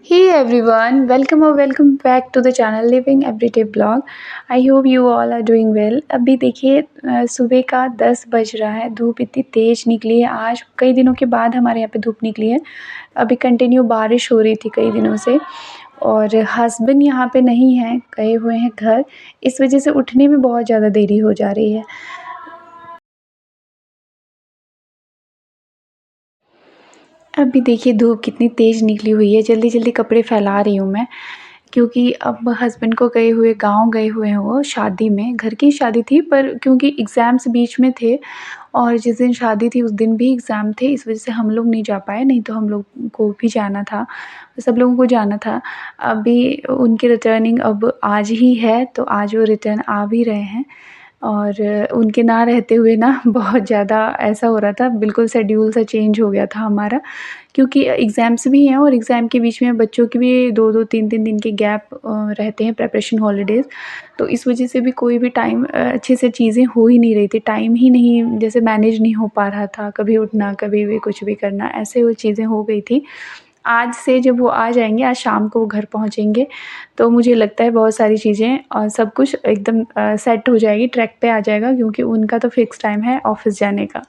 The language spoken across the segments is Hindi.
Hey everyone, welcome back to the channel Living Everyday Blog. I hope you all are doing well. अभी देखिए सुबह का 10 बज रहा है, धूप इतनी तेज़ निकली है आज, कई दिनों के बाद हमारे यहाँ पे धूप निकली है। अभी कंटिन्यू बारिश हो रही थी कई दिनों से और हस्बैंड यहाँ पे नहीं हैं, गए हुए हैं घर, इस वजह से उठने में बहुत ज़्यादा देरी हो जा रही है। अभी देखिए धूप कितनी तेज़ निकली हुई है, जल्दी-जल्दी कपड़े फैला रही हूँ मैं, क्योंकि अब हस्बैंड को गए हुए गाँव गए हुए हैं वो शादी में, घर की शादी थी पर क्योंकि एग्ज़ाम्स बीच में थे और जिस दिन शादी थी उस दिन भी एग्ज़ाम थे, इस वजह से हम लोग नहीं जा पाए, नहीं तो हम लोग को भी जाना था, सब लोगों को जाना था। अभी उनकी रिटर्निंग अब आज ही है, तो आज वो रिटर्न आ भी रहे हैं और उनके ना रहते हुए ना बहुत ज़्यादा ऐसा हो रहा था, बिल्कुल शेड्यूल सा चेंज हो गया था हमारा, क्योंकि एग्ज़ाम्स भी हैं और एग्ज़ाम के बीच में बच्चों के भी 2-2 3-3 दिन के गैप रहते हैं प्रिपरेशन हॉलिडेज़। तो इस वजह से भी कोई भी टाइम अच्छे से चीज़ें हो ही नहीं रही थी, टाइम ही नहीं जैसे मैनेज नहीं हो पा रहा था, कभी उठना, कभी भी कुछ भी करना, ऐसे वो चीज़ें हो गई थी। आज से जब वो आ जाएँगे, आज शाम को वो घर पहुँचेंगे, तो मुझे लगता है बहुत सारी चीज़ें सब कुछ एकदम सेट हो जाएगी, ट्रैक पे आ जाएगा क्योंकि उनका तो फ़िक्स टाइम है ऑफ़िस जाने का।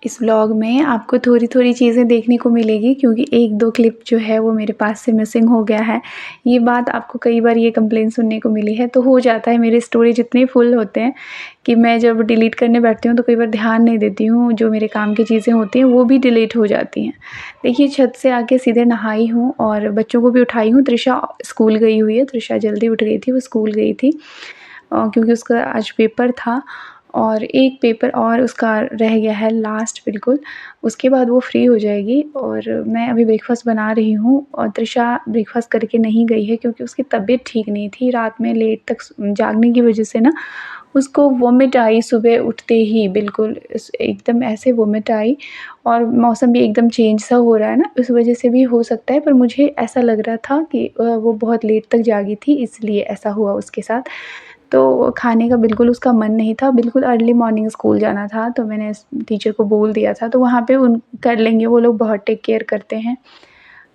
इस व्लॉग में आपको थोड़ी-थोड़ी चीज़ें देखने को मिलेगी क्योंकि 1-2 क्लिप जो है वो मेरे पास से मिसिंग हो गया है। ये बात आपको कई बार ये कंप्लेंट सुनने को मिली है, तो हो जाता है मेरे स्टोरेज इतने फुल होते हैं कि मैं जब डिलीट करने बैठती हूँ तो कई बार ध्यान नहीं देती हूँ, जो मेरे काम की चीज़ें होती हैं वो भी डिलीट हो जाती हैं। देखिए छत से आके सीधे नहाई हूँ और बच्चों को भी उठाई हूँ, तृषा स्कूल गई हुई है, तृषा जल्दी उठ गई थी, वो स्कूल गई थी। क्योंकि उसका आज पेपर था और एक पेपर और उसका रह गया है लास्ट बिल्कुल, उसके बाद वो फ्री हो जाएगी और मैं अभी ब्रेकफ़ास्ट बना रही हूँ और तृषा ब्रेकफ़ास्ट करके नहीं गई है क्योंकि उसकी तबीयत ठीक नहीं थी, रात में लेट तक जागने की वजह से ना उसको वॉमिट आई सुबह उठते ही बिल्कुल एकदम ऐसे वॉमिट आई और मौसम भी एकदम चेंज सा हो रहा है ना, इस वजह से भी हो सकता है पर मुझे ऐसा लग रहा था कि वो बहुत लेट तक जागी थी इसलिए ऐसा हुआ उसके साथ। तो खाने का बिल्कुल उसका मन नहीं था, बिल्कुल अर्ली मॉर्निंग स्कूल जाना था, तो मैंने टीचर को बोल दिया था, तो वहाँ पे उन कर लेंगे वो लोग, बहुत टेक केयर करते हैं।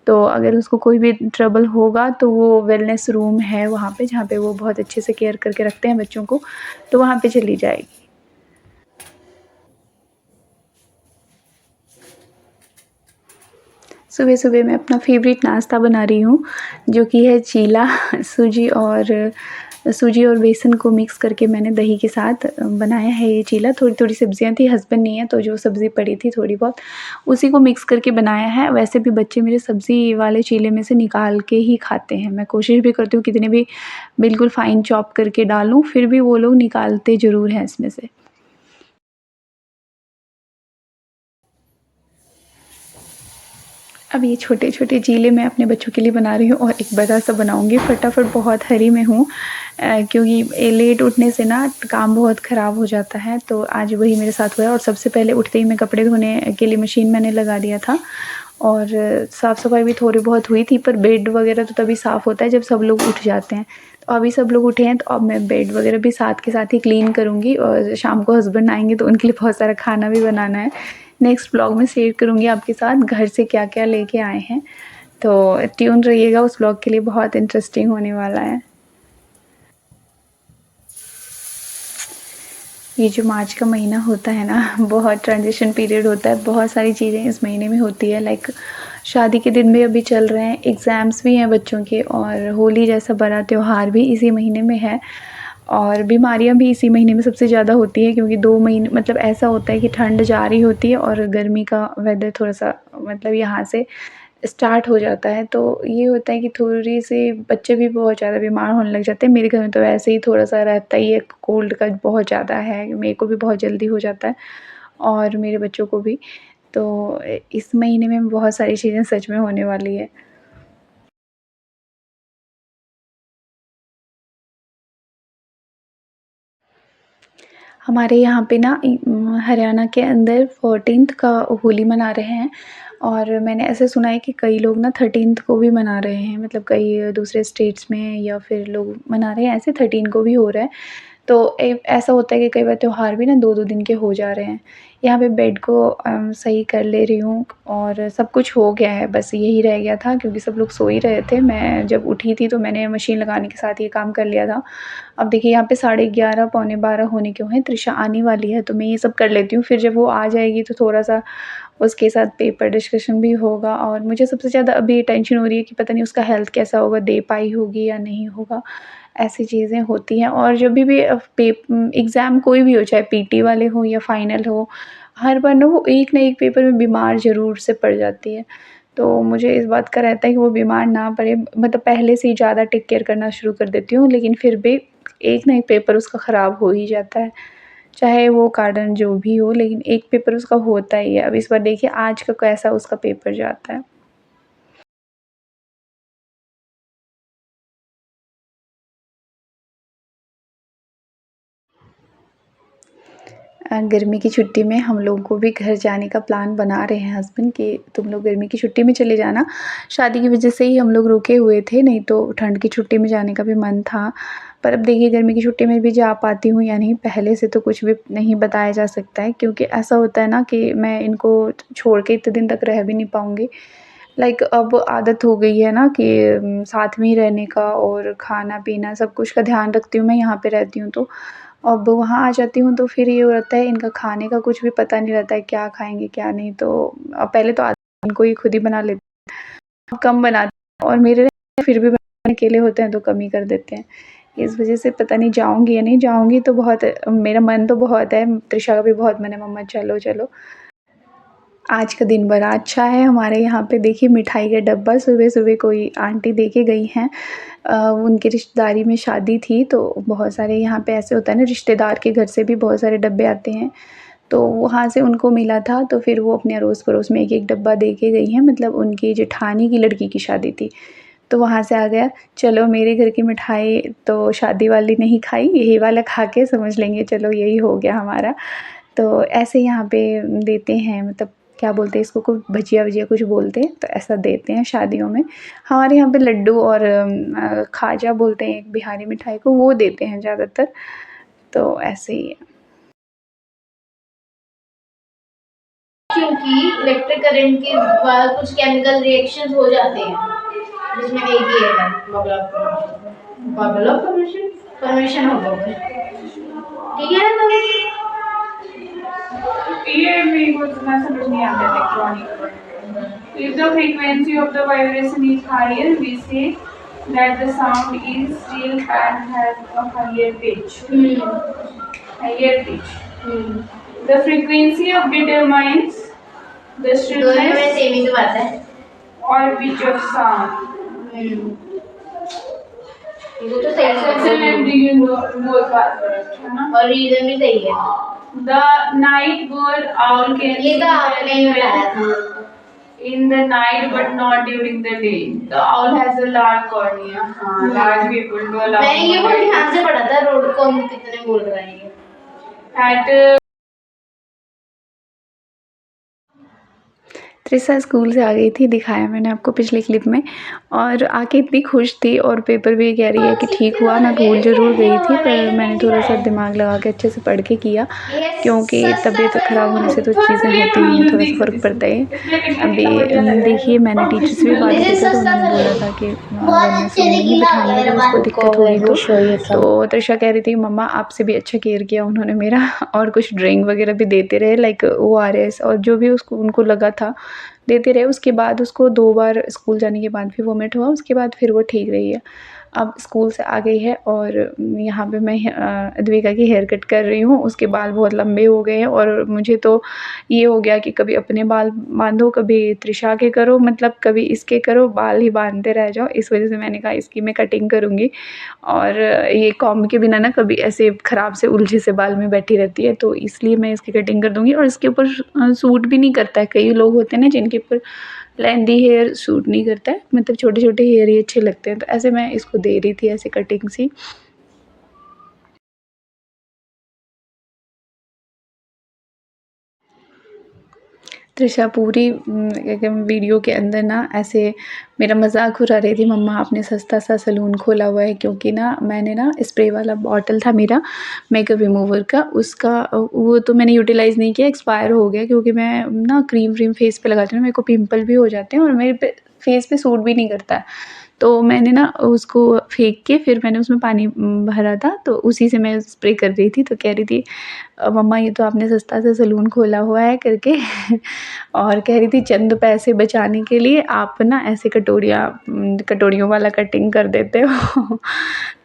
तो अगर उसको कोई भी ट्रबल होगा तो वो वेलनेस रूम है वहाँ पे, जहाँ पे वो बहुत अच्छे से केयर करके रखते हैं बच्चों को, तो वहाँ पे चली जाएगी। सुबह-सुबह मैं अपना फ़ेवरेट नाश्ता बना रही हूँ, जो कि है चीला सूजी और बेसन को मिक्स करके मैंने दही के साथ बनाया है ये चीला। थोड़ी-थोड़ी सब्जियाँ थी, हस्बैंड नहीं है तो जो सब्ज़ी पड़ी थी थोड़ी बहुत, उसी को मिक्स करके बनाया है। वैसे भी बच्चे मेरे सब्ज़ी वाले चीले में से निकाल के ही खाते हैं। मैं कोशिश भी करती हूँ कितने भी बिल्कुल फाइन चॉप करके डालूँ, फिर भी वो लोग निकालते ज़रूर हैं इसमें से। अब ये छोटे-छोटे चीले मैं अपने बच्चों के लिए बना रही हूँ और एक बड़ा-सा बनाऊँगी, फटाफट बहुत हरी में हूँ क्योंकि लेट उठने से ना काम बहुत ख़राब हो जाता है, तो आज वही मेरे साथ हुआ है और सबसे पहले उठते ही मैं कपड़े धोने के लिए मशीन मैंने लगा दिया था और साफ़-सफ़ाई भी थोड़ी बहुत हुई थी, पर बेड वग़ैरह तो तभी साफ़ होता है जब सब लोग उठ जाते हैं। तो अभी सब लोग उठे हैं, तो अब मैं बेड वग़ैरह भी साथ के साथ ही क्लीन करूँगी और शाम को हस्बैंड आएँगे तो उनके लिए बहुत सारा खाना भी बनाना है। नेक्स्ट व्लॉग में शेयर करूँगी आपके साथ घर से क्या-क्या लेके आए हैं। तो ट्यून रहिएगा उस व्लॉग के लिए, बहुत इंटरेस्टिंग होने वाला है। ये जो मार्च का महीना होता है ना बहुत ट्रांज़िशन पीरियड होता है, बहुत सारी चीज़ें इस महीने में होती है लाइक शादी के दिन भी अभी चल रहे हैं, एग्ज़ाम्स भी हैं बच्चों के और होली जैसा बड़ा त्योहार भी इसी महीने में है और बीमारियाँ भी इसी महीने में सबसे ज़्यादा होती हैं क्योंकि 2 महीने मतलब ऐसा होता है कि ठंड जा रही होती है और गर्मी का वेदर थोड़ा-सा मतलब यहाँ से स्टार्ट हो जाता है, तो ये होता है कि थोड़ी-सी बच्चे भी बहुत ज़्यादा बीमार होने लग जाते हैं। मेरे घर में तो वैसे ही थोड़ा-सा रहता ही है, कोल्ड का बहुत ज़्यादा है, मेरे को भी बहुत जल्दी हो जाता है और मेरे बच्चों को भी। तो इस महीने में बहुत सारी चीज़ें सच में होने वाली है। हमारे यहाँ पे ना हरियाणा के अंदर 14th का होली मना रहे हैं और मैंने ऐसा सुना है कि कई लोग ना 13th को भी मना रहे हैं, मतलब कई दूसरे स्टेट्स में या फिर लोग मना रहे हैं, ऐसे 13 को भी हो रहा है। तो ऐसा होता है कि कई बार त्योहार भी ना 2-2 दिन के हो जा रहे हैं। यहाँ पे बेड को सही कर ले रही हूँ और सब कुछ हो गया है, बस यही रह गया था क्योंकि सब लोग सो ही रहे थे। मैं जब उठी थी तो मैंने मशीन लगाने के साथ ये काम कर लिया था। अब देखिए यहाँ पे 11:30 पौने 12 होने को हैं, त्रिशा आने वाली है तो मैं ये सब कर लेती हूँ, फिर जब वो आ जाएगी तो थोड़ा-सा उसके साथ पेपर डिस्कशन भी होगा और मुझे सबसे ज़्यादा अभी टेंशन हो रही है कि पता नहीं उसका हेल्थ कैसा होगा, दे पाई होगी या नहीं होगा। ऐसी चीज़ें होती हैं और जभी भी एग्ज़ाम कोई भी हो, चाहे पीटी वाले हों या फाइनल हो, हर बार ना वो एक ना एक पेपर में बीमार ज़रूर से पड़ जाती है। तो मुझे इस बात का रहता है कि वो बीमार ना पड़े, मतलब पहले से ही ज़्यादा टेक केयर करना शुरू कर देती हूँ, लेकिन फिर भी एक ना एक पेपर उसका ख़राब हो ही जाता है। चाहे वो कारण जो भी हो, लेकिन एक पेपर उसका होता ही है। अब इस बार देखिए आज का कैसा उसका पेपर जाता है। गर्मी की छुट्टी में हम लोगों को भी घर जाने का प्लान बना रहे हैं हस्बैंड कि तुम लोग गर्मी की छुट्टी में चले जाना। शादी की वजह से ही हम लोग रुके हुए थे, नहीं तो ठंड की छुट्टी में जाने का भी मन था। पर अब देखिए गर्मी की छुट्टी में भी जा पाती हूँ या नहीं, पहले से तो कुछ भी नहीं बताया जा सकता है क्योंकि ऐसा होता है ना कि मैं इनको छोड़ के इतने दिन तक रह भी नहीं पाऊँगी। लाइक अब आदत हो गई है ना कि साथ में ही रहने का और खाना-पीना सब कुछ का ध्यान रखती हूँ मैं, यहाँ पे रहती हूँ तो। अब वहाँ आ जाती हूँ तो फिर ये हो रहता है इनका खाने का कुछ भी पता नहीं रहता है, क्या खाएँगे क्या नहीं, तो पहले तो इनको ही खुद ही बना लेती हूँ, कम बनाती हूँ और मेरे फिर भी अकेले होते हैं तो कम ही कर देते हैं। इस वज़ह से पता नहीं जाऊँगी या नहीं जाऊँगी, तो बहुत मेरा मन तो बहुत है, त्रिशा का भी बहुत मन है, मम्मा चलो, चलो। आज का दिन बड़ा अच्छा है हमारे यहाँ पे, देखिए मिठाई का डब्बा सुबह-सुबह कोई आंटी दे के गई हैं। उनकी रिश्तेदारी में शादी थी तो बहुत सारे यहाँ पे ऐसे होता है ना, रिश्तेदार के घर से भी बहुत सारे डब्बे आते हैं। तो वहाँ से उनको मिला था तो फिर वो अपने अड़ोस-पड़ोस में एक-एक डब्बा दे के गई हैं, मतलब उनकी जेठानी की लड़की की शादी थी। तो वहाँ से आ गया, चलो मेरे घर की मिठाई तो शादी वाली नहीं खाई, यही वाला खा के समझ लेंगे चलो यही हो गया हमारा। तो ऐसे यहाँ पे देते हैं, मतलब क्या बोलते हैं इसको, कोई भजिया-वजिया कुछ बोलते हैं, तो ऐसा देते हैं शादियों में। हमारे यहाँ पे लड्डू और खाजा बोलते हैं एक बिहारी मिठाई को, वो देते हैं ज़्यादातर, तो ऐसे ही है। क्योंकि इलेक्ट्रिक करंट के बाद कुछ केमिकल रिएक्शंस हो जाते हैं, जिसमें एक ये है bubble of permission, permission of bubble. ठीक है ना? ये मेरे को इतना समझ नहीं आता electronic. If the frequency of the vibration is higher, we say that the sound is still and has a higher pitch. Higher pitch. The frequency of determines the दोनों में shrillness सेम ही तो बात है। or pitch of sound. वो तो सही Essential and reason both बात है ना? और रीजन भी सही है। The night bird owl can ये तो आपने ही बताया था। in the night but not during the day. The owl has a large cornea. हाँ, large people do allow. मैंने ये बहुत ध्यान से पढ़ा था, रोड कौन कितने बोल रहे हैं ये। At त्रिशा स्कूल से आ गई थी, दिखाया मैंने आपको पिछले क्लिप में, और आके इतनी खुश थी और पेपर भी कह रही है कि ठीक हुआ, मैं भूल ज़रूर गई थी पर मैंने थोड़ा-सा दिमाग लगा के अच्छे से पढ़ के किया, क्योंकि तबीयत ख़राब होने से तो चीज़ें होती ही हैं, थोड़ा-सा फ़र्क पड़ता है। अभी देखिए मैंने टीचर से भी बात की थी तो उन्होंने बोला था कि वरना नहीं बिठाएँगे अगर उसको दिक्कत होगी तो त्रिशा कह रही थी मम्मा आपसे भी अच्छा केयर किया उन्होंने मेरा, और कुछ ड्राइंग वगैरह भी देते रहे, लाइक ओआरएस और जो भी उसको उनको लगा था देते रहे। उसके बाद उसको 2 बार स्कूल जाने के बाद भी वोमिट हुआ, उसके बाद फिर वो ठीक रही है। अब स्कूल से आ गई है और यहाँ पे मैं अद्विका की हेयर कट कर रही हूँ, उसके बाल बहुत लंबे हो गए हैं और मुझे तो ये हो गया कि कभी अपने बाल बांधो, कभी त्रिशा के करो, मतलब कभी इसके करो, बाल ही बांधते रह जाओ। इस वजह से मैंने कहा इसकी मैं कटिंग करूँगी, और ये कॉम्ब के बिना ना कभी ऐसे ख़राब से उलझे से बाल में बैठी रहती है, तो इसलिए मैं इसकी कटिंग कर दूँगी। और इसके ऊपर सूट भी नहीं करता है, कई लोग होते हैं ना जिनके ऊपर लेंदी हेयर सूट नहीं करता है, मतलब छोटे-छोटे हेयर ही अच्छे लगते हैं, तो ऐसे मैं इसको दे रही थी ऐसे कटिंग सी। त्रिशा पूरी एकदम वीडियो के अंदर ना ऐसे मेरा मजाक उड़ा रही थी, मम्मा आपने सस्ता सा सलून खोला हुआ है, क्योंकि ना मैंने ना स्प्रे वाला बॉटल था मेरा मेकअप रिमूवर का, उसका वो तो मैंने यूटिलाइज़ नहीं किया, एक्सपायर हो गया, क्योंकि मैं ना क्रीम व्रीम फेस पे लगाती हूँ, मेरे को पिंपल भी हो जाते हैं और मेरे पे फेस पे सूट भी नहीं करता है। तो मैंने ना उसको फेंक के फिर मैंने उसमें पानी भरा था, तो उसी से मैं स्प्रे कर रही थी। तो कह रही थी मम्मा ये तो आपने सस्ता सा सलून खोला हुआ है करके और कह रही थी चंद पैसे बचाने के लिए आप ना ऐसे कटोरियों वाला कटिंग कर देते हो।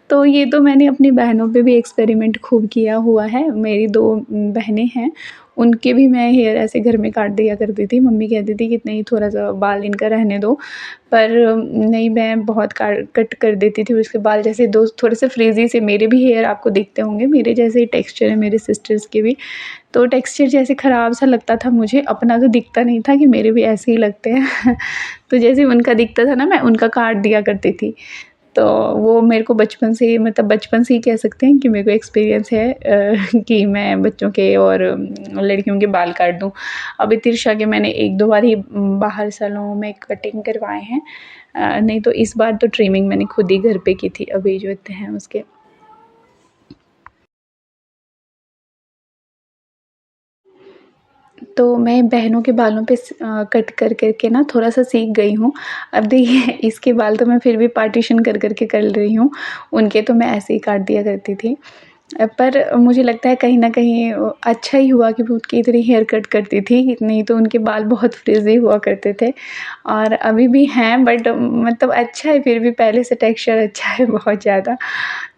तो ये तो मैंने अपनी बहनों पे भी एक्सपेरिमेंट खूब किया हुआ है। मेरी 2 बहनें हैं, उनके भी मैं हेयर ऐसे घर में काट दिया करती थी। मम्मी कहती थी कि नहीं थोड़ा-सा बाल इनका रहने दो, पर नहीं मैं बहुत कट कर देती थी उसके बाल, जैसे 2 थोड़े से फ्रीज़ी से मेरे भी हेयर आपको दिखते होंगे, मेरे जैसे ही टेक्सचर है मेरे सिस्टर्स के भी। तो टेक्सचर जैसे ख़राब सा लगता था मुझे, अपना तो दिखता नहीं था कि मेरे भी ऐसे ही लगते हैं। तो जैसे उनका दिखता था ना, मैं उनका काट दिया करती थी। तो वो मेरे को बचपन से ही, मतलब बचपन से ही कह सकते हैं कि मेरे को एक्सपीरियंस है कि मैं बच्चों के और लड़कियों के बाल काट दूँ। अभी तिरशा के मैंने 1-2 बार ही बाहर सैलून में कटिंग करवाए हैं, नहीं तो इस बार तो ट्रिमिंग मैंने खुद ही घर पे की थी अभी जो इतने हैं उसके। तो मैं बहनों के बालों पे कट कर के ना थोड़ा-सा सीख गई हूँ। अब देखिए इसके बाल तो मैं फिर भी पार्टीशन कर के कर रही हूँ, उनके तो मैं ऐसे ही काट दिया करती थी। पर मुझे लगता है कहीं न कहीं अच्छा ही हुआ कि मैं उनकी इतनी हेयर कट करती थी, नहीं तो उनके बाल बहुत फ्रिज़ी हुआ करते थे और अभी भी हैं, बट मतलब अच्छा है, फिर भी पहले से टेक्सचर अच्छा है बहुत ज़्यादा।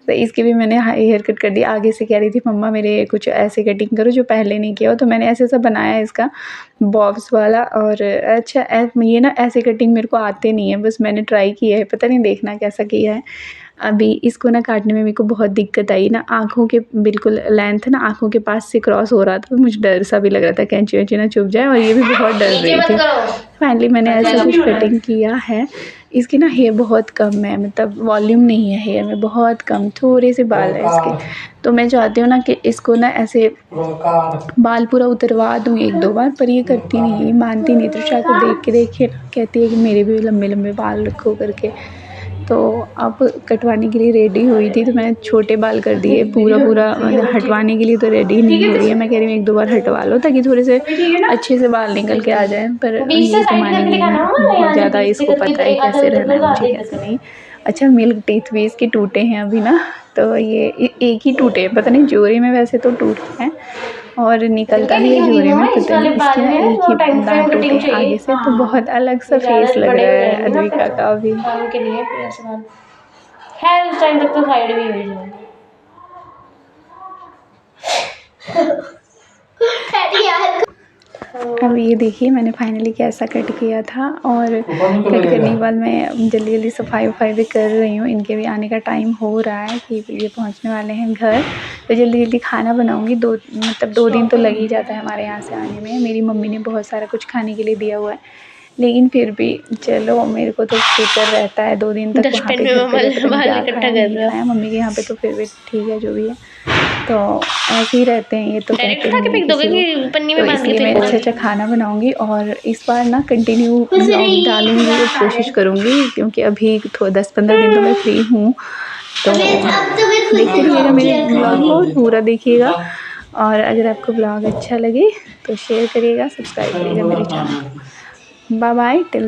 तो इसकी भी मैंने हेयर कट कर दिया। आगे से कह रही थी मम्मा मेरे कुछ ऐसे कटिंग करो जो पहले नहीं किया हो, तो मैंने ऐसे-ऐसा बनाया है इसका बॉब्स वाला। और अच्छा ये ना ऐसे कटिंग मेरे को आते नहीं है, बस मैंने ट्राई किया है, पता नहीं देखना कैसा किया है। अभी इसको ना काटने में मेरे को बहुत दिक्कत आई ना, आँखों के बिल्कुल लेंथ ना आँखों के पास से क्रॉस हो रहा था, तो मुझे डर सा भी लग रहा था कैंची-वैंची ना चुभ जाए, और ये भी बहुत डर नीचे रही मत थी। करो। फाइनली मैंने ऐसा कुछ कटिंग किया है। इसकी ना हेयर बहुत कम है, मतलब वॉल्यूम नहीं है हेयर में, बहुत कम, थोड़े से बाल हैं इसके। तो मैं चाहती हूँ ना कि इसको ना ऐसे बाल पूरा उतरवा दूँ 1-2 बार, पर ये करती नहीं है, ये मानती नहीं। तृषा को देख के ना कहती है कि मेरे भी लंबे-लंबे बाल रखो करके। तो अब कटवाने के लिए रेडी हुई थी, तो मैंने छोटे बाल कर दिए, पूरा मतलब हटवाने के लिए तो रेडी नहीं हो रही है। मैं कह रही हूँ 1-2 बार हटवा लो ताकि थोड़े से अच्छे से बाल निकल के आ जाएँ, पर बीच से ये तो साइड करके मानेगी दिखाना नहीं, मम्मा, बहुत यहाँ से ज़्यादा बीच से इसको करके पता है एक आधा कैसे उधर रहना है लगा मुझे, दे इधर कैसे से। नहीं। अच्छा मिल्क टीथ भी इसके टूटे हैं अभी ना, तो ये एक ही टूटे हैं, पता नहीं जोड़े में वैसे तो टूटते हैं और निकलता भी है नहीं होगी जोड़े में, मम्मा, इस पता वाले नहीं, इसके बाल ना में एक वो ही टाइम फ्रेम दांत टूटे कटिंग हैं चाहिए। आगे से, तो हाँ, बहुत अलग सा ये ज्यादा फेस लग बड़े रहा हो है जाएंगे ना फिर अद्विका तो का अभी। शाम के लिए, फिर ऐसे बाल खैर उस टाइम तक तो साइड भी हो ही जाएंगे। अब ये देखिए मैंने फाइनली कैसा कट किया था, और कट करने के बाद मैं जल्दी सफाई भी कर रही हूँ। इनके भी आने का टाइम हो रहा है कि ये पहुँचने वाले हैं घर, तो जल्दी खाना बनाऊँगी। 2 दिन तो लग ही जाता है हमारे यहाँ से आने में। मेरी मम्मी ने बहुत सारा कुछ खाने के लिए दिया हुआ है, लेकिन फिर भी चलो मेरे को तो फिक्र रहता है 2 दिन तक वहाँ पे घर पे रहे, पता नहीं क्या खाया नहीं खाया। मम्मी के यहाँ पे तो फिर भी ठीक है जो भी है, तो ऐसे ही रहते हैं, ये तो कहते डायरेक्ट ही उठा के नहीं है फेंक दोगे किसी को। कि पन्नी तो में बांध के इसलिए मैं फेंक अच्छा दोगे? खाना बनाऊँगी, और इस बार ना कंटिन्यू ब्लॉग डालूँगी और कोशिश करूँगी, क्योंकि अभी 10-15 दिन तो मैं फ्री हूँ। तो देखते रहिएगा मेरे ब्लॉग को, पूरा देखिएगा, और अगर आपको ब्लॉग अच्छा लगे तो शेयर करिएगा, सब्सक्राइब करिएगा मेरे चैनल को। Bye bye till